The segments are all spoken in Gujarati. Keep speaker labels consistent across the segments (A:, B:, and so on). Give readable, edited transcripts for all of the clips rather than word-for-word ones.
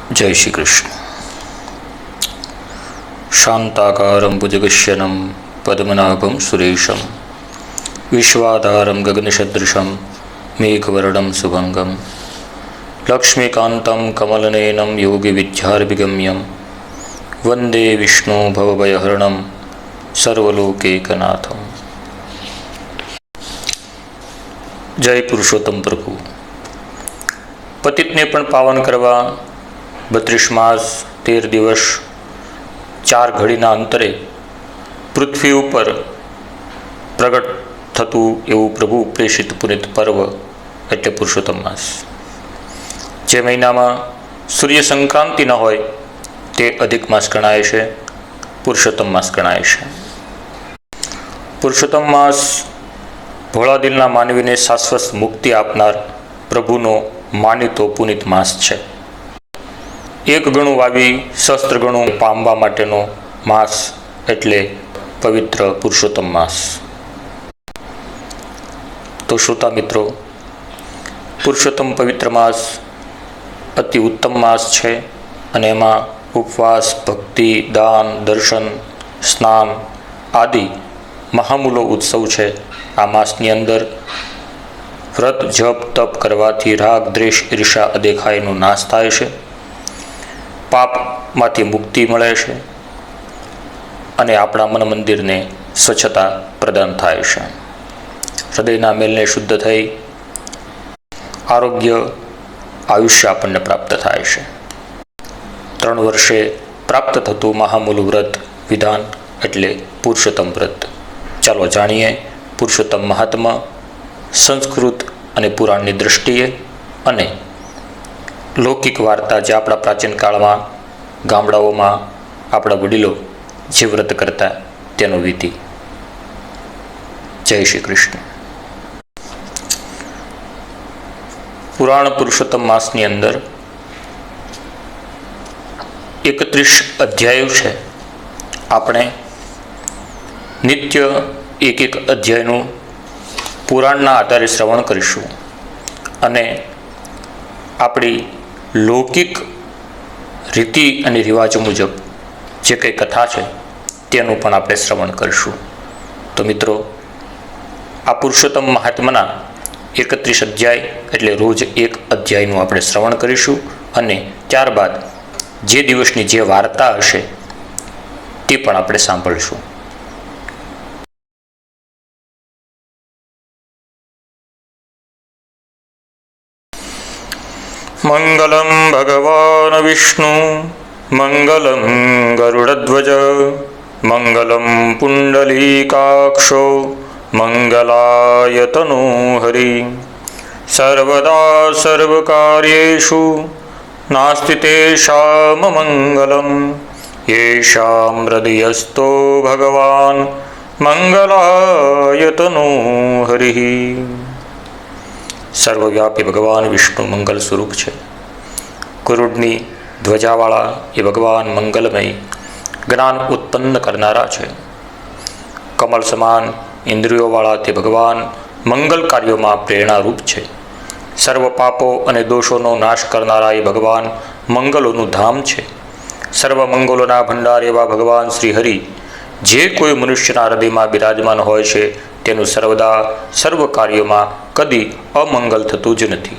A: जय श्री कृष्ण। शांताकारं भुजगशयनं पद्मनाभं सुरेशं विश्वाधारं गगनसदृशं मेघवर्णं शुभंगं लक्ष्मीकान्तं कमलनयनं योगिविद्यार्भिगम्यं वंदे विष्णु भवभयहरणं सर्वलोकैकनाथं। जय पुरुषोत्तम प्रभु। पतितने पण पावन करवा 32 मास 13 दिवस 4 घड़ीना अंतरे पृथ्वी पर प्रगट थतुं एवं प्रभु प्रेषित पुनित पर्व एटले पुरुषोत्तम मास। जे महीना में सूर्य संक्रांति न होय ते अधिक मास गणाय छे, पुरुषोत्तम मास गणाय छे। पुरुषोत्तम मास भोळा दिलना मानवीने शाश्वत मुक्ति आपनार प्रभुनो मानितो पुनित मास छे। एक गणु वावी शस्त्र गणु पामवा माटेनो मास एटले पवित्र पुरुषोत्तम मास। तो श्रोता मित्रों, पुरुषोत्तम पवित्र मास अति उत्तम मास छे अने एमां उपवास, भक्ति, दान, दर्शन, स्नान आदि महामूलो उत्सव छे। आ मासनी अंदर व्रत जप तप करवाथी राग द्वेष ईर्ष्या अदेखाईनो नाश थाय छे, पापमांथी मुक्ति मळे छे अने आपणा मन मंदिरने स्वच्छता प्रदान थाय छे। हृदयना मेलने शुद्ध थई आरोग्य आयुष्य आपणने प्राप्त थाय छे। 3 वर्षे प्राप्त थतुं महामूलु व्रत विधान एटले पुरुषोत्तम व्रत। चालो जाणीए पुरुषोत्तम महात्मा संस्कृत अने पुराणनी दृष्टिए अने लौकिक वार्ता जे आपणा प्राचीन काळमां गामडाओमां आपणा वडीलो जे व्रत करता तेनो विधि। जय श्री कृष्ण। पुराण पुरुषोत्तम मासनी अंदर 31 अध्यायो छे। आपणे नित्य एक अध्यायનું पुराणना आधारे श्रवण करीशुं अने आपणी लौकिक रीति अने रिवाजो मुजब जे कई कथा छे तेनुं पण आपणे श्रवण करीशुं। तो मित्रों, आ पुरुषोत्तम महात्माना 31 अध्याय एटले रोज एक अध्यायनुं आपणे श्रवण करीशुं अने त्यारबाद जे दिवसनी जे वार्ता हशे ते पण आपणे सांभळीशुं। मंगलम भगवान विष्णु मंगलम गरुड़ध्वज मंगलम पुंडलीकाक्षो मंगलायतनो हरि सर्वदा सर्वकार्येषु नास्ति तेषाम् मंगलम येषां हृदयस्थो भगवान मंगलायतनो हरि। सर्वव्यापी भगवान विष्णु मंगल स्वरूप है। कुरुडनी ध्वजावाळा ये भगवान मंगलमय ज्ञान उत्पन्न करनारा है। कमल समान इंद्रियोवाळा ते भगवान मंगल कार्यों में प्रेरणारूप है। सर्व पापों अने दोषों नाश करनारा ये भगवान मंगलों धाम है। सर्व मंगलों भंडार एवं भगवान श्रीहरि जे कोई मनुष्यना हृदय में विराजमान होय छे तेनु सर्वदा सर्व कार्यों में कदी अमंगल थतुं ज नथी,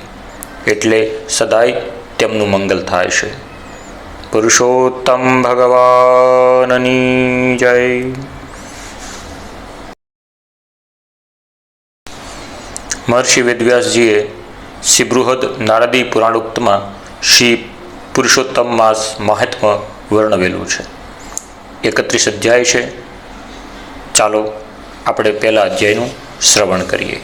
A: एटले सदाय तेमनुं मंगल थाय छे। पुरुषोत्तम भगवाननी जय। महर्षि वेदव्यासजीए श्री बृहद नारदी पुराणोक्त में श्री पुरुषोत्तम मास महात्म्य वर्णवेलुं छे। 31 अध्याय छे। चालो આપણે પહેલા અધ્યાયનું શ્રવણ કરીએ।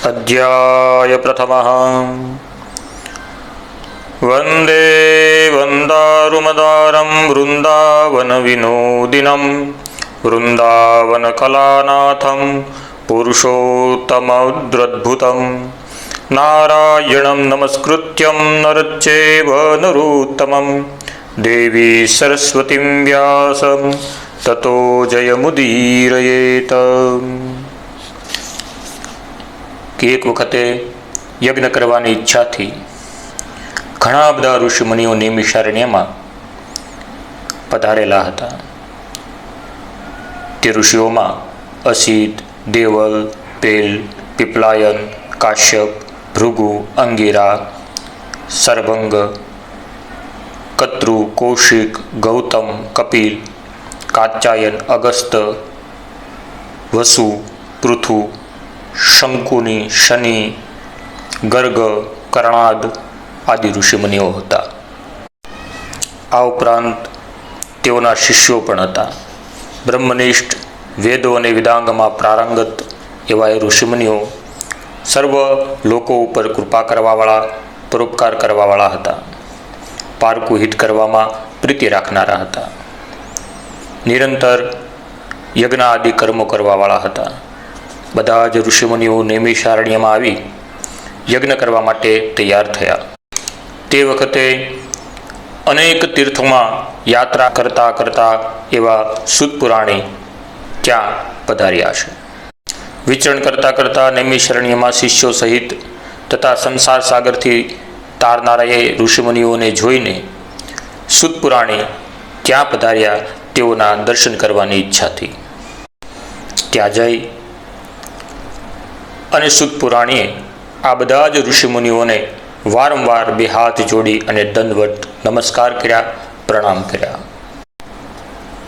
A: અધ્યાય પ્રથમઃ વંદે વંદારુમદારં વૃંદાવન વિનોદિनं વૃંદાવનકલાનાથં પુરુષોત્તમોદ્રદ્ભુतं નારાયણं નમસ્કૃત્યં નરચૈવ નરોત્તમં देवी सरस्वतीं व्यासं ततो जयमुदीरयेत। कि एक वखते यज्ञ करवानी इच्छा थी ઘણા બધા ઋષિમુનિઓ નૈમિષારણ્યમાં પધારેલા હતા. તે ઋષિઓમાં અસિત, દેવલ, પેલ, પીપલાયન, કાશ્યપ, ભૃગુ, અંગિરા, સરભંગ, કત્રુ, કૌશિક, ગૌતમ, કપિલ, કાત્યાયન, અગસ્ત, વસુ, પૃથુ, શંકુની, શનિ, ગર્ગ, કર્ણાદ આદિ ઋષિમુનિઓ હતા. આ ઉપરાંત તેઓના શિષ્યો પણ હતા. બ્રહ્મનિષ્ઠ, વેદો અને વેદાંગમાં પ્રારંગત એવા એ ઋષિમુનિઓ સર્વ લોકો ઉપર કૃપા કરવાવાળા, પરોપકાર કરવાવાળા હતા. પારકું હિત કરવામાં પ્રીતિ રાખનારા હતા. નિરંતર યજ્ઞ આદિ કર્મો કરવાવાળા હતા. બધા જ ઋષિમુનિઓ નૈમિષારણ્યમાં આવી યજ્ઞ કરવા માટે તૈયાર થયા. તે વખતે અનેક તીર્થોમાં યાત્રા કરતા કરતા એવા સૂત પુરાણી ત્યાં પધાર્યા છે. વિચરણ કરતા કરતા નૈમિષારણ્યમાં શિષ્યો સહિત તથા સંસાર સાગરથી તારનારા એ ઋષિમુનિઓને જોઈને સૂત પુરાણી ત્યાં પધાર્યા તેઓના દર્શન કરવાની ઈચ્છાથી. ત્યાં જઈ અને સૂત પુરાણીએ આ બધા જ ઋષિમુનિઓને વારંવાર બે હાથ જોડી અને દંડવત નમસ્કાર કર્યા, પ્રણામ કર્યા.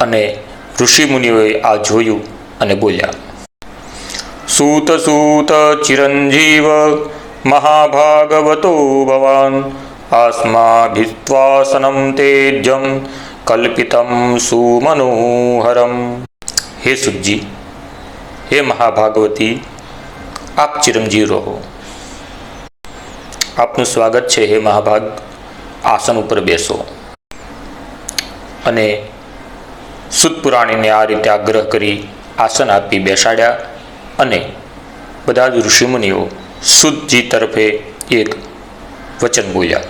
A: અને ઋષિમુનિઓએ આ જોયું અને બોલ્યા, સૂત સૂત ચિરંજીવ મહાભાગવતો ભવાન આસ્માભિસ્વાસનમ તેજ્યમ કલ્પિતમ સુમનોહરમ. હે સુતજી, હે મહાભાગવતી, આપ ચિરંજીવ રહો. આપનું સ્વાગત છે હે મહાભાગ, આસન ઉપર બેસો. અને સૂત પુરાણીને આ રીતે આગ્રહ કરી આસન આપી બેસાડ્યા. અને બધા જ ઋષિમુનિઓ સૂતજી તરફે એક વચન બોલ્યા.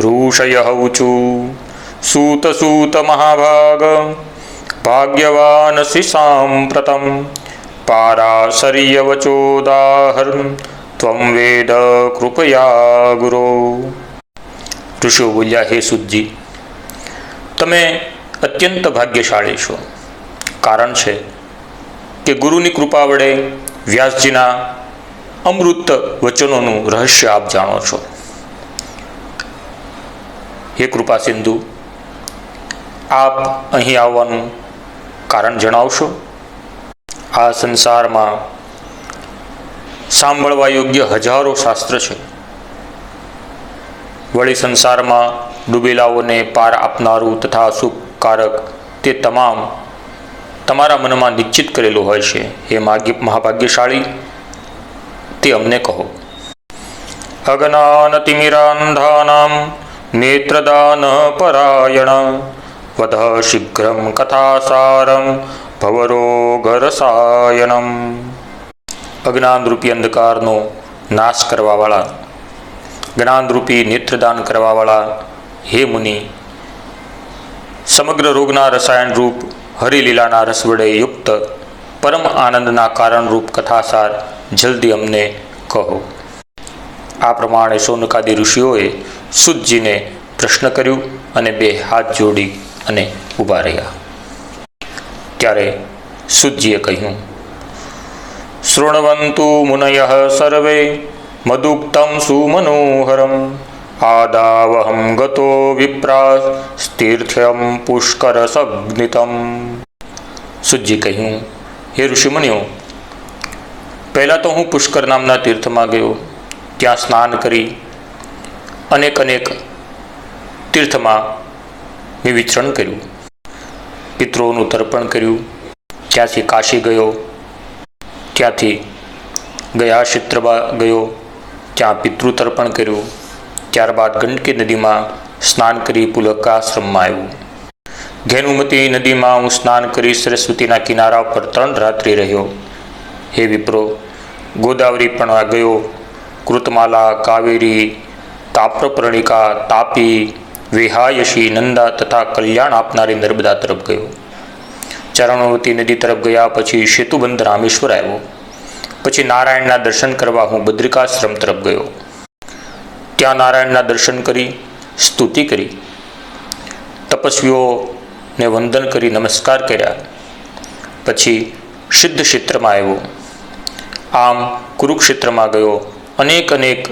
A: ઋષય ઊચુ સૂત સૂત મહાભાગ ભાગ્યવાન શ્રી સાંપ્રતમ પારાશર્ય વચોદાહરણ ત્વમ વેદ કૃપયા ગુરો. ઋષિઓ બોલ્યા, હે સૂતજી, તમે અત્યંત ભાગ્યશાળી છો. કારણ છે કે ગુરુની કૃપા વડે વ્યાસજીના અમૃત વચનોનું રહસ્ય આપ જાણો છો. હે કૃપા સિંધુ, આપ અહીં આવવાનું કારણ જણાવશો. આ સંસારમાં સાંભળવા યોગ્ય હજારો શાસ્ત્ર છે. વળી સંસારમાં ડૂબેલાઓને પાર આપનારું તથા સુખકારક તે તમામ તમારા મનમાં નિશ્ચિત કરેલું હોય છે. હે મહાભાગ્યશાળી, તે અમને કહો. અજ્ઞાનતિમિરાંધાનાં નેત્રદાન પરાયણ વધ શીઘ્રમ કથાસારમ ભવરોગરસાયણમ. અજ્ઞાનરૂપી અંધકારનો નાશ કરવાવાળા, જ્ઞાનરૂપી નેત્રદાન કરવાવાળા હે મુનિ, સમગ્ર રોગના રસાયણ રૂપ હરિલીલાના રસ વડે યુક્ત પરમ આનંદના કારણરૂપ કથાસાર જલ્દી અમને કહો. આ પ્રમાણે શૌનકાદી ઋષિઓએ સૂતજીને પ્રશ્ન કર્યું અને બે હાથ જોડી અને ઊભા રહ્યા. ત્યારે સૂતજીએ કહ્યું, શૃણવંતુ મુનયઃ સર્વે મદુક્તમ સુમનોહરમ આદાવહમ ગતો વિપ્રાસ્તીર્થ્યમ પુષ્કર સગ્નિતમ. સૂતજી કહ્યું, હે ઋષિમુનિઓ, પહેલાં તો હું પુષ્કર નામના તીર્થમાં ગયો. ત્યાં સ્નાન કરી અનેક તીર્થમાં મેં વિચરણ કર્યું. પિતૃઓનું તર્પણ કર્યું. ત્યાંથી કાશી ગયો. ત્યાંથી ગયા ક્ષેત્રમાં ગયો. ત્યાં પિતૃતર્પણ કર્યું. ત્યારબાદ ગંડકી નદીમાં સ્નાન કરી પુલકાશ્રમમાં આવ્યું. ઘેનુમતી નદીમાં હું સ્નાન કરી સરસ્વતીના કિનારા પર 3 રાત્રિ રહ્યો. હે વિપ્રો, ગોદાવરી પણ ગયો. કૃતમાલા, કાવેરી, તાપ્રપર્ણિકા, તાપી, વિહાયશી, નંદા તથા કલ્યાણ આપનારી નર્મદા તરફ ગયો. ચરણવતી નદી તરફ ગયા પછી સેતુબંધ રામેશ્વર આવ્યો. પછી નારાયણના દર્શન કરવા હું બદ્રિકાશ્રમ તરફ ગયો. ત્યાં નારાયણના દર્શન કરી સ્તુતિ કરી, તપસ્વીઓને વંદન કરી નમસ્કાર કર્યા. પછી સિદ્ધ ક્ષેત્રમાં આવ્યો. આમ કુરુક્ષેત્રમાં ગયો, અનેક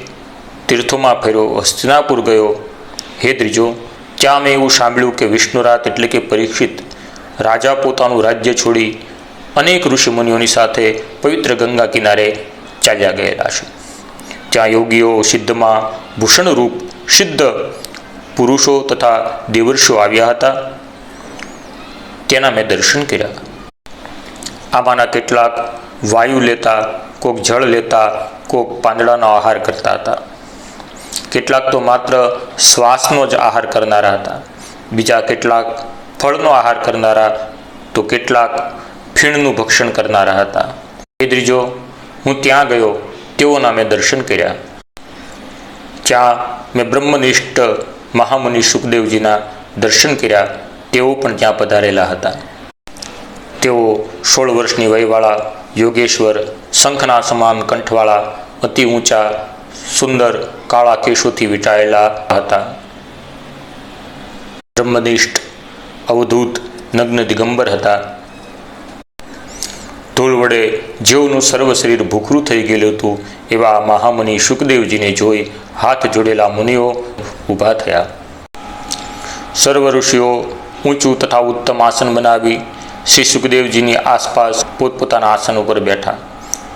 A: તીર્થોમાં ફર્યો, હસ્તિનાપુર ગયો. હે દ્વિજો, ત્યાં મેં એવું સાંભળ્યું કે વિષ્ણુરાત એટલે કે પરીક્ષિત રાજા પોતાનું રાજ્ય છોડી અનેક ઋષિમુનિઓની સાથે પવિત્ર ગંગા કિનારે ચાલ્યા ગયેલા છે. ત્યાં યોગીઓ, સિદ્ધમાં ભૂષણરૂપ સિદ્ધ પુરુષો તથા દેવર્ષિઓ આવ્યા હતા. તેના મેં દર્શન કર્યા. આમાંના કેટલાક વાયુ લેતા, કોક જળ લેતા, કોક પાંદડાનો આહાર કરતા હતા. કેટલાક તો માત્ર શ્વાસનો જ આહાર કરનારા હતા. બીજા કેટલાક ફળનો આહાર કરનારા, તો કેટલાક ફીણનું ભક્ષણ કરનારા હતા. એ ત્રીજો, હું ત્યાં ગયો, તેઓના મેં દર્શન કર્યા. ત્યાં મેં બ્રહ્મનિષ્ઠ મહામુનિ સુખદેવજીના દર્શન કર્યા. તેઓ પણ ત્યાં પધારેલા હતા. તેઓ 16 વર્ષની વયવાળા યોગેશ્વર, શંખના સમાન કંઠવાળા, અતિ ઊંચા, સુંદર કાળા કેશોથી વીંટાયેલા હતા. બ્રહ્મનિષ્ઠ, અવધૂત, નગ્ન દિગંબર હતા. ધૂળ વડે જેઓનું સર્વ શરીર ભૂખરું થઈ ગયેલું હતું એવા મહામુનિ સુખદેવજીને જોઈ હાથ જોડેલા મુનિઓ ઊભા થયા. સર્વ ઋષિઓ ઊંચું તથા ઉત્તમ આસન બનાવી શ્રી સુખદેવજીની આસપાસ પોતપોતાના આસન ઉપર બેઠા.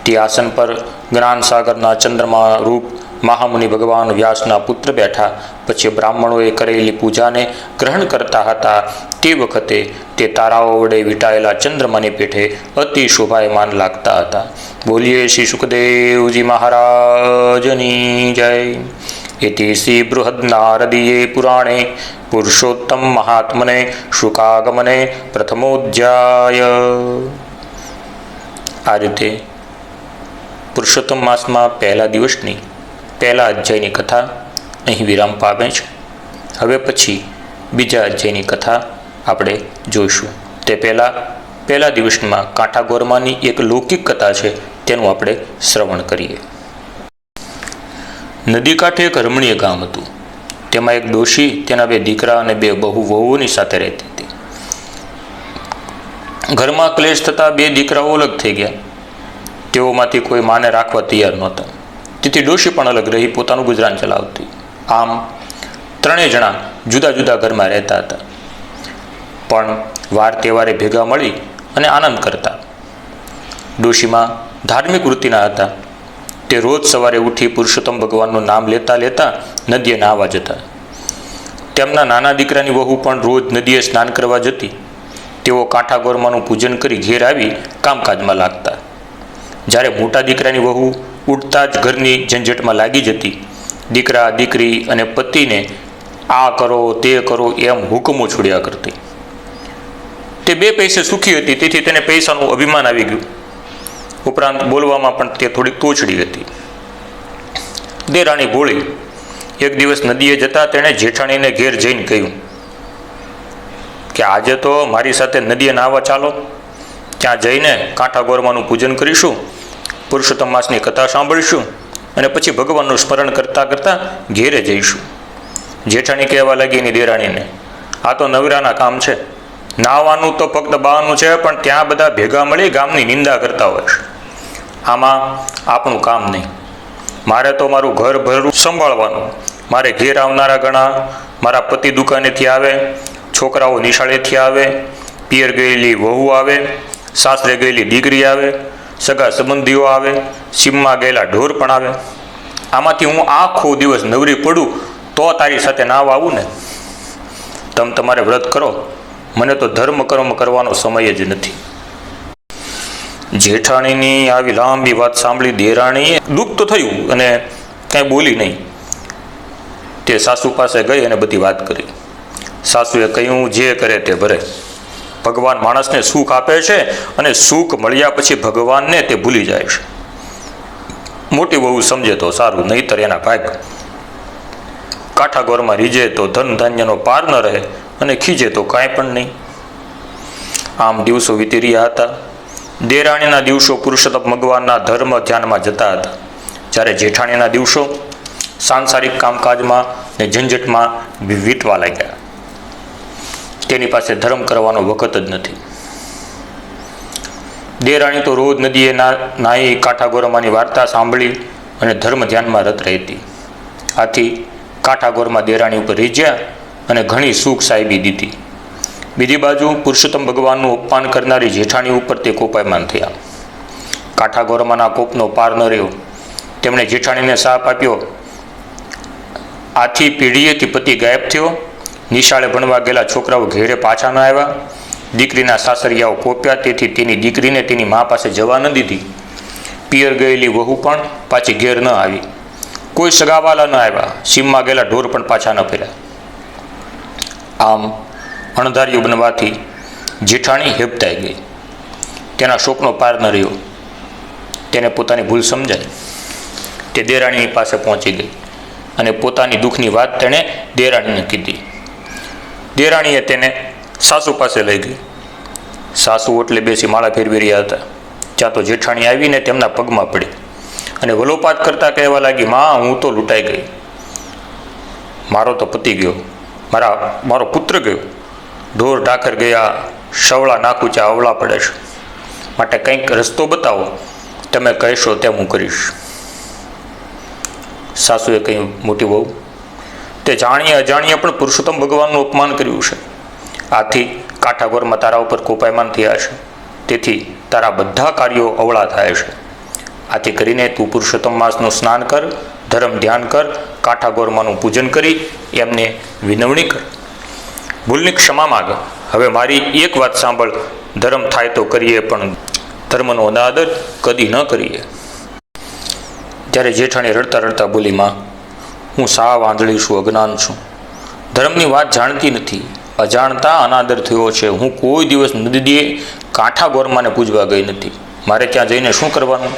A: તે આસન પર જ્ઞાન સાગરના ચંદ્રમા રૂપ મહામુનિ ભગવાન વ્યાસના પુત્ર બેઠા. પછી બ્રાહ્મણોએ કરેલી પૂજાને ગ્રહણ કરતા હતા. તે વખતે તે તારાઓ વડે વીંટાયેલા ચંદ્રમાની પેઠે અતિ શોભાયમાન લાગતા હતા. બોલીએ શ્રી સુખદેવજી મહારાજની જય. इति श्री बृहन्नारदीये पुराणे पुरुषोत्तम महात्मने शुकागमने प्रथमोध्याय. આ રીતે પુરુષોત્તમ માસમાં પહેલા દિવસની પહેલા અધ્યાયની કથા અહીં વિરામ પામે છે. હવે પછી બીજા અધ્યાયની કથા આપણે જોઈશું. તે પહેલા દિવસમાં કાંઠાગોરમાની એક લૌકિક કથા છે, તેનું આપણે શ્રવણ કરીએ. નદી કાંઠે એક રમણીય ગામ હતું. તેમાં એક ડોશી, તેના 2 દીકરા અને 2 બહુ વહુઓની સાથે રહેતી હતી. ઘરમાં ક્લેશ થતાં 2 દીકરાઓ અલગ થઈ ગયા. તેઓમાંથી કોઈ માને રાખવા તૈયાર નહોતા. તેથી ડોશી પણ અલગ રહી પોતાનું ગુજરાન ચલાવતી. આમ 3 જણા જુદા જુદા ઘરમાં રહેતા હતા, પણ વાર તહેવારે ભેગા મળી અને આનંદ કરતા. ડોશીમાં ધાર્મિક વૃત્તિના હતા. તે રોજ સવારે ઉઠી પુરુષોત્તમ ભગવાનનું નામ લેતા લેતા નદીએ નાહવા જતા. તેમના નાના દીકરાની વહુ પણ રોજ નદીએ સ્નાન કરવા જતી. તેઓ કાંઠાગોરમાનું પૂજન કરી ઘેર આવી કામકાજમાં લાગતા. જ્યારે મોટા દીકરાની વહુ ઉઠતા જ ઘરની ઝંઝટમાં લાગી જતી. દીકરા, દીકરી અને પતિને આ કરો તે કરો એમ હુકમો છોડ્યા કરતી. તે 2 પૈસે સુખી હતી, તેથી તેને પૈસાનું અભિમાન આવી ગયું. ઉપરાંત બોલવામાં પણ તે થોડીક તોછડી હતી. દેરાણી ભોળી એક દિવસ નદીએ જતાં તેણે જેઠાણીને ઘેર જઈને કહ્યું કે આજે તો મારી સાથે નદીએ નાહવા ચાલો. ત્યાં જઈને કાંઠાગોરમાનું પૂજન કરીશું, પુરુષોત્તમ માસની કથા સાંભળીશું અને પછી ભગવાનનું સ્મરણ કરતાં કરતાં ઘેરે જઈશું. જેઠાણી કહેવા લાગી એની દેરાણીને, આ તો નવરાના કામ છે. નાહવાનું તો ફક્ત બહાનું છે, પણ ત્યાં બધા ભેગા મળી ગામની નિંદા કરતા હોય છે. આમાં આપણું કામ નહીં. મારે તો મારું ઘર ભરું સંભાળવાનું. મારે ઘેર આવનારા ઘણા, મારા પતિ દુકાનેથી આવે, છોકરાઓ નિશાળેથી આવે, પિયર ગયેલી વહુ આવે, સાસરે ગયેલી દીકરી આવે, સગા સંબંધીઓ આવે, સીમમાં ગયેલા ઢોર પણ આવે. આમાંથી હું આખો દિવસ નવરી પડું તો તારી સાથે નાહવા આવું ને? તમે તમારે વ્રત કરો, મને તો ધર્મ કર્મ કરવાનો સમય જ નથી. જેઠાણીની આવી લાંબી વાત સાંભળી દેરાણીએ દુઃખ તો થયું અને કાંઈ બોલી નહીં. તે સાસુ પાસે ગઈ અને બધી વાત કરી. સાસુએ કહ્યું, જે કરે તે ભરે. ભગવાન માણસને સુખ આપે છે અને સુખ મળ્યા પછી ભગવાનને તે ભૂલી જાય છે. મોટી વહુ સમજે તો સારું, નહીંતર એના ભાગ. કાંઠાગોરમાં રીજે તો ધન ધાન્યનો પાર ન રહે અને ખીજે તો કાંઈ પણ નહીં. આમ દિવસો વીતી રહ્યા હતા. દેરાણીના દિવસો પુરુષોત્તમ ભગવાનના ધર્મ ધ્યાનમાં જતા હતા, જ્યારે જેઠાણીના દિવસો સાંસારિક કામકાજમાં ને ઝંઝટમાં વીતવા લાગ્યા. તેની પાસે ધર્મ કરવાનો વખત જ નથી. દેરાણી તો રોજ નદીએ નાહી કાંઠા ગોરમાની વાર્તા સાંભળી અને ધર્મ ધ્યાનમાં રત રહેતી. આથી કાંઠા ગોરમાં દેરાણી ઉપર રીઝ્યા અને ઘણી સુખ સાહેબી દીધી. બીજી બાજુ પુરુષોત્તમ ભગવાનનું અપમાન કરનારી જેઠાણી ઉપર તે કોપાયમાન થયા. કાંઠા ગોરમાના કોપનો પાર ન રહ્યો. તેમણે જેઠાણીને શાપ આપ્યો. આથી પેઢીએથી પતિ ગાયબ થયો. નિશાળે ભણવા ગયેલા છોકરાઓ ઘેરે પાછા ન આવ્યા. દીકરીના સાસરિયાઓ કોપ્યા, તેથી તેની દીકરીને તેની મા પાસે જવા ન દીધી. પિયર ગયેલી વહુ પણ પાછી ઘેર ન આવી. કોઈ સગાવાલા ન આવ્યા. સીમમાં ગયેલા ઢોર પણ પાછા ન ફર્યા. આમ અણધાર્યું બનવાથી જેઠાણી હેબતાઈ ગઈ. તેના શોકનો પાર ન રહ્યો. તેને પોતાની ભૂલ સમજાઈ. તે દેરાણીની પાસે પહોંચી ગઈ અને પોતાની દુઃખની વાત તેણે દેરાણીને કીધી. દેરાણીએ તેને સાસુ પાસે લઈ ગઈ. સાસુ ઓટલે બેસી માળા ફેરવી રહ્યા હતા. ત્યાં તો જેઠાણી આવીને તેમના પગમાં પડી અને વલોપાત કરતાં કહેવા લાગી, માં, હું તો લૂંટાઈ ગઈ. મારો તો પતિ ગયો, મારો પુત્ર ગયો, ઢોર ઢાખર ગયા, સવળા નાકુચા અવળા પડે છે. માટે કંઈક રસ્તો બતાવો. તમે કહેશો તેમ હું કરીશ. સાસુએ કહ્યું, મોટી વહુ, તે જાણીએ અજાણીએ પણ પુરુષોત્તમ ભગવાનનું અપમાન કર્યું છે. આથી કાંઠા ગોરમાં તારા ઉપર કોપાયમાન થયા છે. તેથી તારા બધા કાર્યો અવળા થાય છે. આથી કરીને તું પુરુષોત્તમ માસનું સ્નાન કર, ધર્મ ધ્યાન કર, કાંઠા ગોરમાનું પૂજન કરી એમને વિનવણી કર, ભૂલની ક્ષમા માગ. હવે મારી એક વાત સાંભળ, ધર્મ થાય તો કરીએ, પણ ધર્મનો અનાદર કદી ન કરીએ. ત્યારે જેઠાણી રડતા રડતા બોલી, માં, હું સાવ આંધળી છું, અજ્ઞાન છું, ધર્મની વાત જાણતી નથી, અજાણતા અનાદર થયો છે. હું કોઈ દિવસ નદીએ કાંઠા ગોરમાને પૂજવા ગઈ નથી. મારે ત્યાં જઈને શું કરવાનું?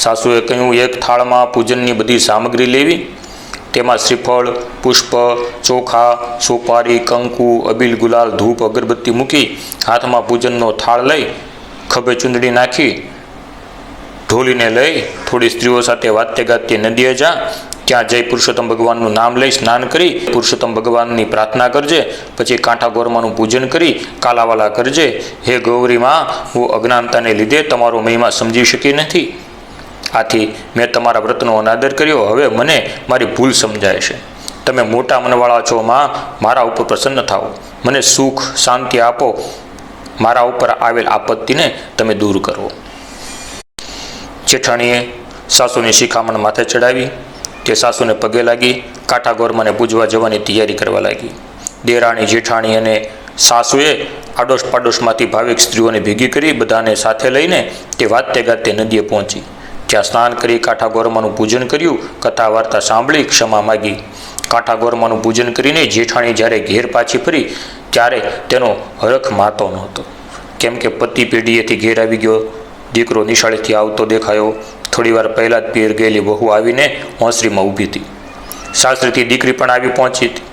A: સાસુએ કહ્યું, એક થાળમાં પૂજનની બધી સામગ્રી લેવી, તેમાં શ્રીફળ, પુષ્પ, ચોખા, સોપારી, કંકુ, અબીલ, ગુલાલ, ધૂપ, અગરબત્તી મૂકી હાથમાં પૂજનનો થાળ લઈ ખભે ચૂંદડી નાખી ઢોલીને લઈ થોડી સ્ત્રીઓ સાથે વાતે ગાતે નદીએ જા. ત્યાં જઈ પુરુષોત્તમ ભગવાનનું નામ લઈ સ્નાન કરી પુરુષોત્તમ ભગવાનની પ્રાર્થના કરજે. પછી કાંઠા ગોરમાનું પૂજન કરી કાલાવાલા કરજે. હે ગૌરીમાં, હું અજ્ઞાનતાને લીધે તમારો મહિમા સમજી શકી નથી. આથી મેં તમારા વ્રતનો અનાદર કર્યો. હવે મને મારી ભૂલ સમજાય છે. તમે મોટા મનવાળા છો માં, મારા ઉપર પ્રસન્ન થાઓ, મને સુખ શાંતિ આપો, મારા ઉપર આવેલ આપત્તિને તમે દૂર કરો. જેઠાણીએ સાસુની શિખામણ માથે ચડાવી. તે સાસુને પગે લાગી કાંઠા ગોરમાને પૂજવા જવાની તૈયારી કરવા લાગી. દેરાણી, જેઠાણી અને સાસુએ આડોશ પાડોશમાંથી ભાવિક સ્ત્રીઓને ભેગી કરી બધાને સાથે લઈને તે વાતે ગાતે નદીએ પહોંચી. ત્યાં સ્નાન કરી કાંઠા ગોરમાનું પૂજન કર્યું, કથા વાર્તા સાંભળી, ક્ષમા માગી. કાંઠા ગોરમાનું પૂજન કરીને જેઠાણી જ્યારે ઘેર પાછી ફરી ત્યારે તેનો હરખ માતો નહોતો. કેમ કે પતિ પેઢીએથી ઘેર આવી ગયો, દીકરો નિશાળેથી આવતો દેખાયો. થોડી વાર પહેલાં જ પિયર ગયેલી વહુ આવીને ઓસરીમાં ઊભી હતી. સાસરીથી દીકરી પણ આવી પહોંચી હતી.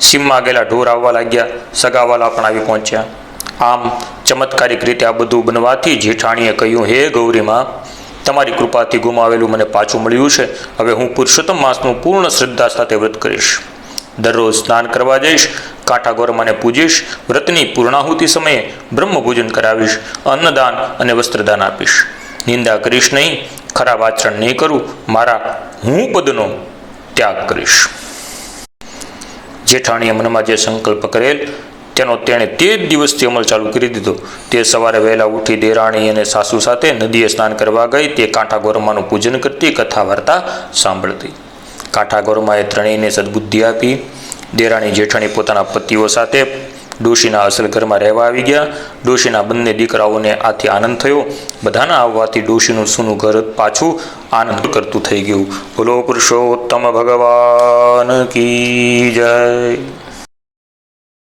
A: સીમમાં ગયેલા ઢોર આવવા લાગ્યા, સગાવાલા પણ આવી પહોંચ્યા. આમ ચમત્કારિક રીતે આ બધું બનવાથી જેઠાણીએ કહ્યું, હે ગૌરીમાં, તમારી કૃપાથી ગુમાવેલું મને પાછું મળ્યું છે. હવે હું પુરુષોત્તમ માસનું પૂર્ણ શ્રદ્ધા સાથે વ્રત કરીશ. દરરોજ સ્નાન કરવા જઈશ, કાંઠા ગોરમાને પૂજીશ, વ્રતની પૂર્ણાહુતિ સમયે બ્રહ્મભોજન કરાવીશ, અન્નદાન અને વસ્ત્રદાન આપીશ. નિંદા કરીશ નહીં, ખરાબ આચરણ નહીં કરું, મારા હું પદનો ત્યાગ કરીશ. જેઠાણીએ મનમાં જે સંકલ્પ કરેલ તેનો તેણે તે જ દિવસથી અમલ ચાલુ કરી દીધો. તે સવારે વહેલા ઉઠી દેરાણી અને સાસુ સાથે નદીએ સ્નાન કરવા ગઈ. તે કાંઠા ગોરમાનું પૂજન કરતી, કથા વાર્તા સાંભળતી. કાંઠા ગોરમાએ ત્રણેયને સદબુદ્ધિ આપી. દેરાણી જેઠાણી પોતાના પતિઓ સાથે ડોશીના અસલ ઘરમાં રહેવા આવી ગયા. ડોશીના બંને દીકરાઓને આથી આનંદ થયો. બધાના આવવાથી ડોશીનું સૂનું ઘર પાછું આનંદ કરતું થઈ ગયું. બોલો પુરુષોત્તમ ભગવાન કી જય.